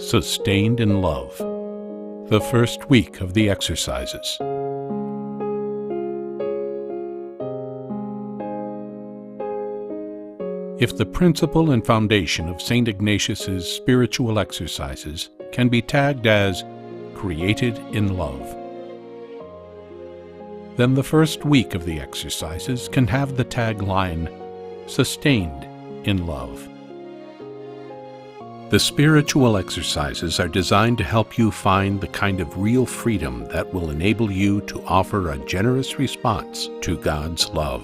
Sustained in Love, the first week of the exercises. If the principle and foundation of St. Ignatius's spiritual exercises can be tagged as created in love, then the first week of the exercises can have the tagline sustained in love. The spiritual exercises are designed to help you find the kind of real freedom that will enable you to offer a generous response to God's love.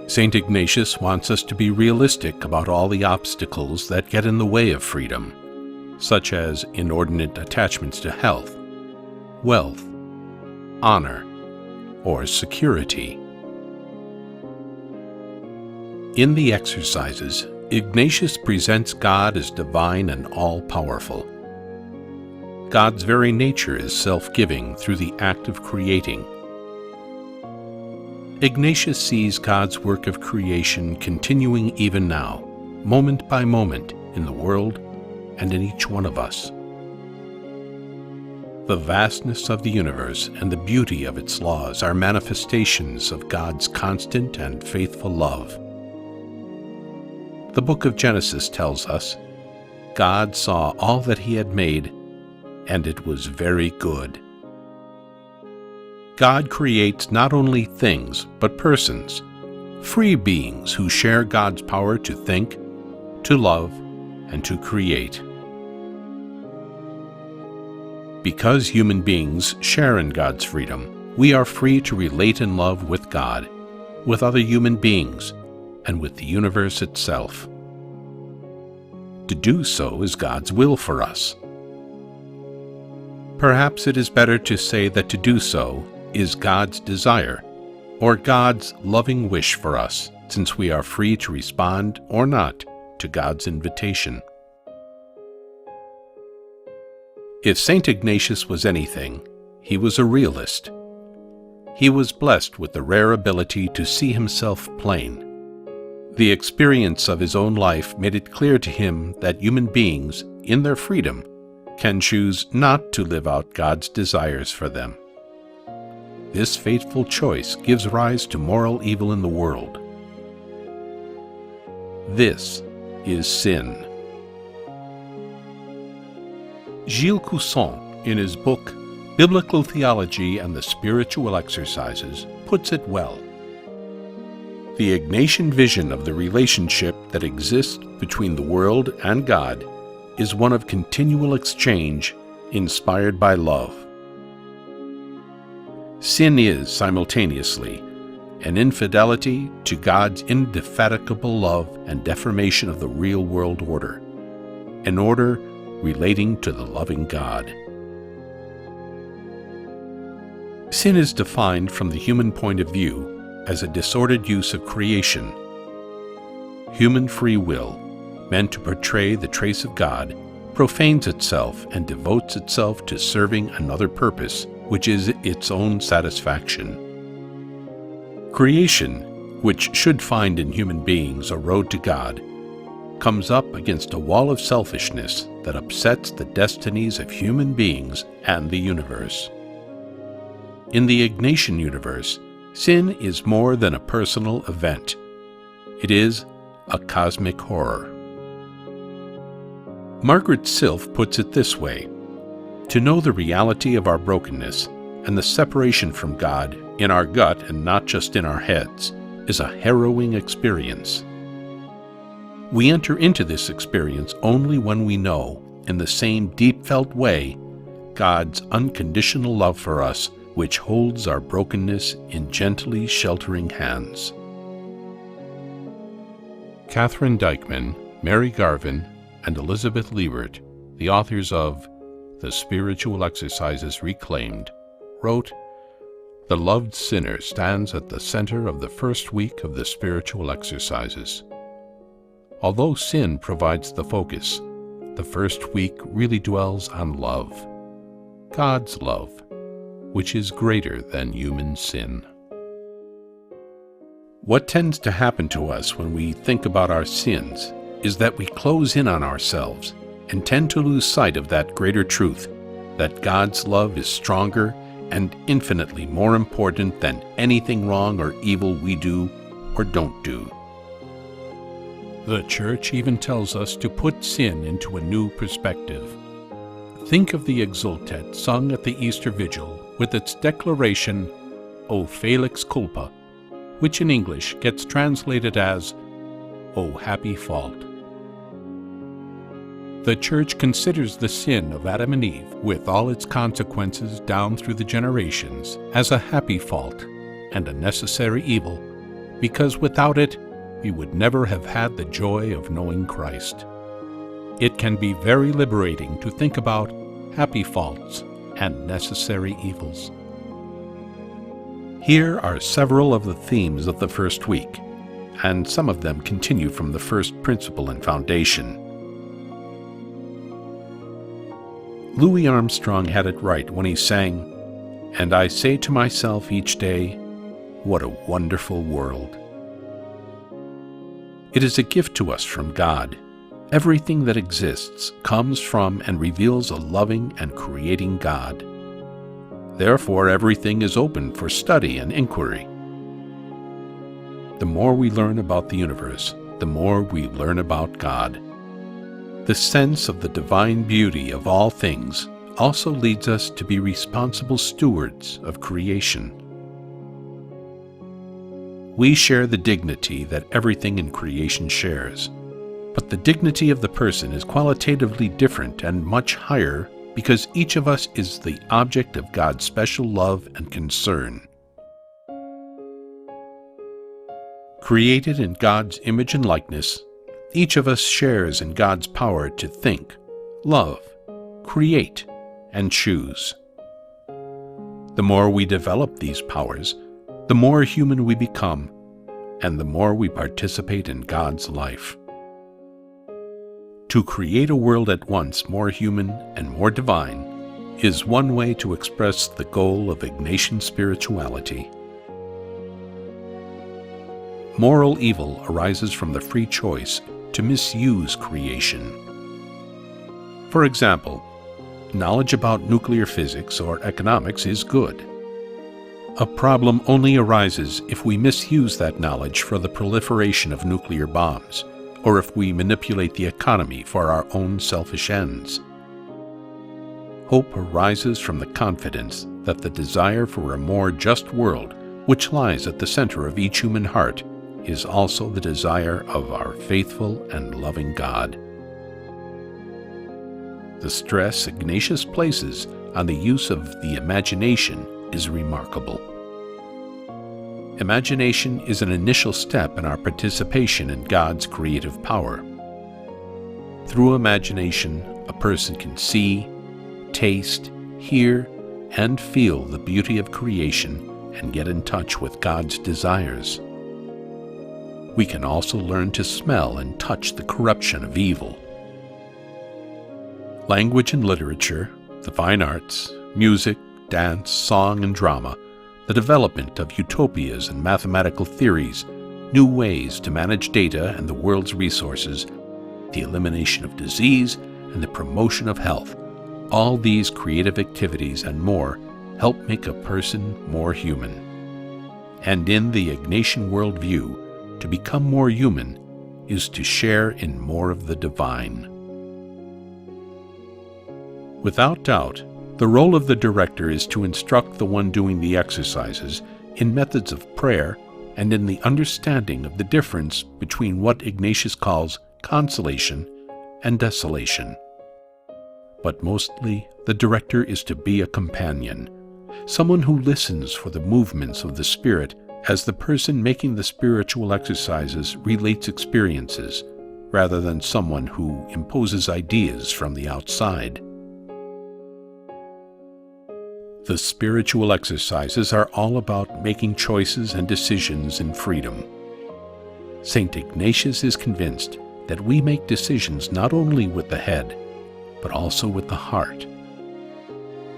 St. Ignatius wants us to be realistic about all the obstacles that get in the way of freedom, such as inordinate attachments to health, wealth, honor, or security. In the exercises, Ignatius presents God as divine and all-powerful. God's very nature is self-giving through the act of creating. Ignatius sees God's work of creation continuing even now, moment by moment, in the world and in each one of us. The vastness of the universe and the beauty of its laws are manifestations of God's constant and faithful love. The book of Genesis tells us, God saw all that he had made, and it was very good. God creates not only things, but persons, free beings who share God's power to think, to love, and to create. Because human beings share in God's freedom, we are free to relate in love with God, with other human beings, and with the universe itself. To do so is God's will for us. Perhaps it is better to say that to do so is God's desire, or God's loving wish for us, since we are free to respond or not to God's invitation. If St. Ignatius was anything, he was a realist. He was blessed with the rare ability to see himself plain. The experience of his own life made it clear to him that human beings, in their freedom, can choose not to live out God's desires for them. This fateful choice gives rise to moral evil in the world. This is sin. Gilles Cousson, in his book Biblical Theology and the Spiritual Exercises, puts it well. The Ignatian vision of the relationship that exists between the world and God is one of continual exchange inspired by love. Sin is, simultaneously, an infidelity to God's indefatigable love and deformation of the real world order, an order relating to the loving God. Sin is defined from the human point of view as a disordered use of creation. Human free will, meant to portray the trace of God, profanes itself and devotes itself to serving another purpose, which is its own satisfaction. Creation, which should find in human beings a road to God, comes up against a wall of selfishness that upsets the destinies of human beings and the universe. In the Ignatian universe, sin is more than a personal event. It is a cosmic horror. Margaret Silf puts it this way: to know the reality of our brokenness and the separation from God in our gut and not just in our heads is a harrowing experience. We enter into this experience only when we know, in the same deep-felt way, God's unconditional love for us, which holds our brokenness in gently sheltering hands. Catherine Dykeman, Mary Garvin, and Elizabeth Liebert, the authors of The Spiritual Exercises Reclaimed, wrote, "The loved sinner stands at the center of the first week of the spiritual exercises. Although sin provides the focus, the first week really dwells on love, God's love, which is greater than human sin." What tends to happen to us when we think about our sins is that we close in on ourselves and tend to lose sight of that greater truth, that God's love is stronger and infinitely more important than anything wrong or evil we do or don't do. The Church even tells us to put sin into a new perspective. Think of the Exultet sung at the Easter Vigil with its declaration, O Felix Culpa, which in English gets translated as, O happy fault. The Church considers the sin of Adam and Eve, with all its consequences down through the generations, as a happy fault and a necessary evil, because without it, we would never have had the joy of knowing Christ. It can be very liberating to think about happy faults and necessary evils. Here are several of the themes of the first week, and some of them continue from the first principle and foundation. Louis Armstrong had it right when he sang, "And I say to myself each day, what a wonderful world." It is a gift to us from God. Everything that exists comes from and reveals a loving and creating God. Therefore, everything is open for study and inquiry. The more we learn about the universe, the more we learn about God. The sense of the divine beauty of all things also leads us to be responsible stewards of creation. We share the dignity that everything in creation shares, but the dignity of the person is qualitatively different and much higher because each of us is the object of God's special love and concern. Created in God's image and likeness, each of us shares in God's power to think, love, create, and choose. The more we develop these powers, the more human we become, and the more we participate in God's life. To create a world at once more human and more divine is one way to express the goal of Ignatian spirituality. Moral evil arises from the free choice to misuse creation. For example, knowledge about nuclear physics or economics is good. A problem only arises if we misuse that knowledge for the proliferation of nuclear bombs, or if we manipulate the economy for our own selfish ends. Hope arises from the confidence that the desire for a more just world, which lies at the center of each human heart, is also the desire of our faithful and loving God. The stress Ignatius places on the use of the imagination is remarkable. Imagination is an initial step in our participation in God's creative power. Through imagination, a person can see, taste, hear, and feel the beauty of creation and get in touch with God's desires. We can also learn to smell and touch the corruption of evil. Language and literature, the fine arts, music, dance, song, and drama, the development of utopias and mathematical theories, new ways to manage data and the world's resources, the elimination of disease, and the promotion of health. All these creative activities and more help make a person more human. And in the Ignatian worldview, to become more human is to share in more of the divine. Without doubt, the role of the director is to instruct the one doing the exercises in methods of prayer and in the understanding of the difference between what Ignatius calls consolation and desolation. But mostly, the director is to be a companion, someone who listens for the movements of the Spirit as the person making the spiritual exercises relates experiences, rather than someone who imposes ideas from the outside. The spiritual exercises are all about making choices and decisions in freedom. St. Ignatius is convinced that we make decisions not only with the head, but also with the heart.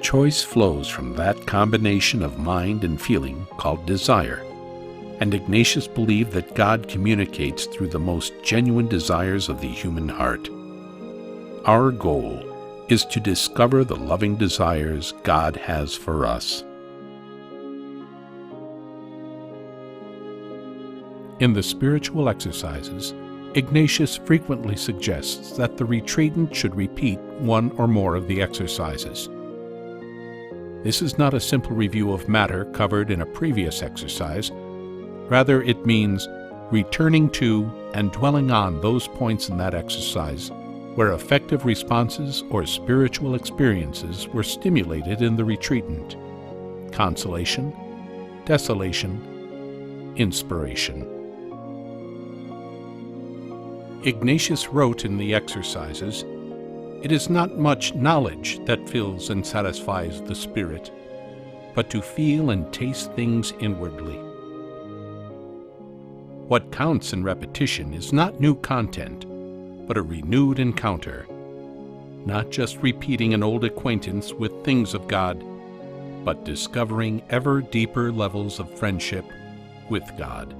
Choice flows from that combination of mind and feeling called desire, and Ignatius believed that God communicates through the most genuine desires of the human heart. Our goal is to discover the loving desires God has for us. In the spiritual exercises, Ignatius frequently suggests that the retreatant should repeat one or more of the exercises. This is not a simple review of matter covered in a previous exercise. Rather, it means returning to and dwelling on those points in that exercise where effective responses or spiritual experiences were stimulated in the retreatant: consolation, desolation, inspiration. Ignatius wrote in the exercises, "It is not much knowledge that fills and satisfies the spirit, but to feel and taste things inwardly." What counts in repetition is not new content, but a renewed encounter, not just repeating an old acquaintance with things of God, but discovering ever deeper levels of friendship with God.